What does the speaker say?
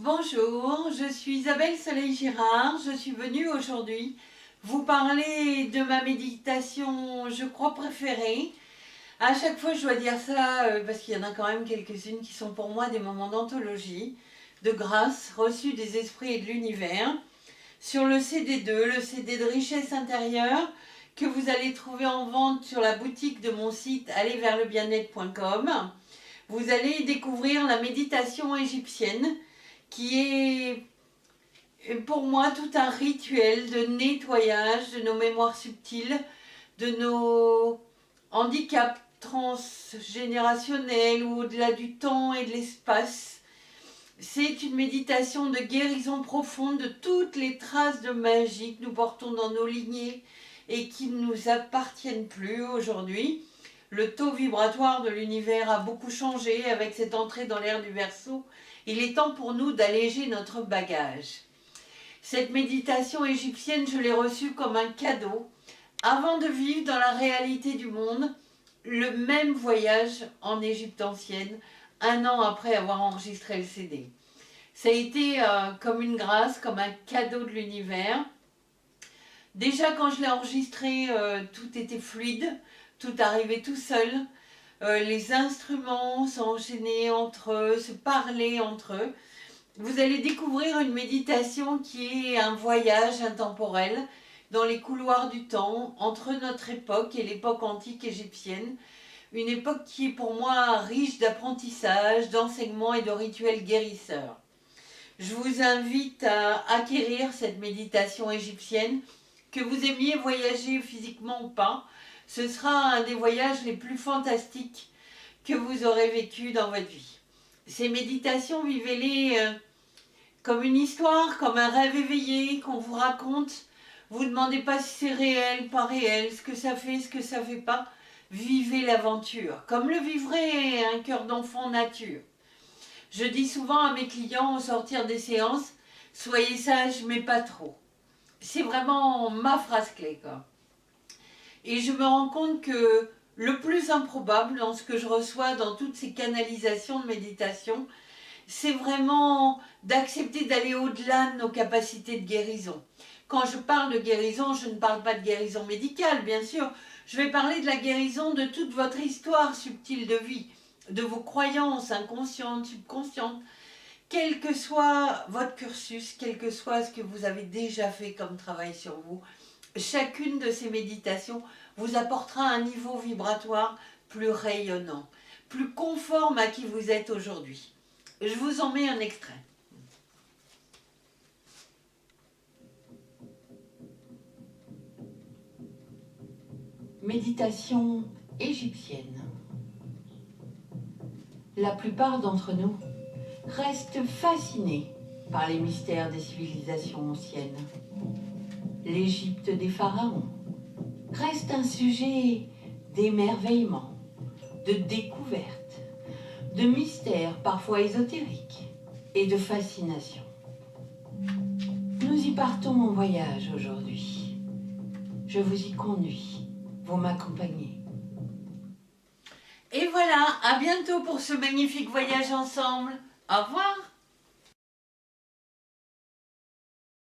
Bonjour, je suis Isabelle Soleil-Girard. Je suis venue aujourd'hui vous parler de ma méditation, je crois, préférée. À chaque fois, je dois dire ça parce qu'il y en a quand même quelques-unes qui sont pour moi des moments d'anthologie, de grâce, reçus des esprits et de l'univers. Sur le CD2, le CD de richesse intérieure, que vous allez trouver en vente sur la boutique de mon site allerverslebienetre.com, vous allez découvrir la méditation égyptienne, qui est pour moi tout un rituel de nettoyage de nos mémoires subtiles, de nos handicaps transgénérationnels ou au-delà du temps et de l'espace. C'est une méditation de guérison profonde de toutes les traces de magie que nous portons dans nos lignées et qui ne nous appartiennent plus aujourd'hui. Le taux vibratoire de l'univers a beaucoup changé avec cette entrée dans l'ère du Verseau. Il est temps pour nous d'alléger notre bagage. Cette méditation égyptienne, je l'ai reçue comme un cadeau avant de vivre dans la réalité du monde le même voyage en Égypte ancienne, un an après avoir enregistré le CD. Ça a été comme une grâce, comme un cadeau de l'univers. Déjà quand je l'ai enregistré, tout était fluide, tout arrivait tout seul. Les instruments s'enchaînaient entre eux, se parlaient entre eux. Vous allez découvrir une méditation qui est un voyage intemporel dans les couloirs du temps, entre notre époque et l'époque antique égyptienne. Une époque qui est pour moi riche d'apprentissage, d'enseignements et de rituels guérisseurs. Je vous invite à acquérir cette méditation égyptienne, que vous aimiez voyager physiquement ou pas. Ce sera un des voyages les plus fantastiques que vous aurez vécu dans votre vie. Ces méditations, vivez-les comme une histoire, comme un rêve éveillé qu'on vous raconte. Vous ne demandez pas si c'est réel, pas réel, ce que ça fait, ce que ça fait pas. Vivez l'aventure, comme le vivrait un cœur d'enfant nature. Je dis souvent à mes clients au sortir des séances, soyez sages mais pas trop. C'est vraiment ma phrase clé, quoi. Et je me rends compte que le plus improbable dans ce que je reçois dans toutes ces canalisations de méditation, c'est vraiment d'accepter d'aller au-delà de nos capacités de guérison. Quand je parle de guérison, je ne parle pas de guérison médicale, bien sûr. Je vais parler de la guérison de toute votre histoire subtile de vie, de vos croyances inconscientes, subconscientes, quel que soit votre cursus, quel que soit ce que vous avez déjà fait comme travail sur vous. Chacune de ces méditations vous apportera un niveau vibratoire plus rayonnant, plus conforme à qui vous êtes aujourd'hui. Je vous en mets un extrait. Méditation égyptienne. La plupart d'entre nous restent fascinés par les mystères des civilisations anciennes. L'Égypte des pharaons reste un sujet d'émerveillement, de découverte, de mystères parfois ésotériques et de fascination. Nous y partons en voyage aujourd'hui. Je vous y conduis, vous m'accompagnez. Et voilà, à bientôt pour ce magnifique voyage ensemble. Au revoir.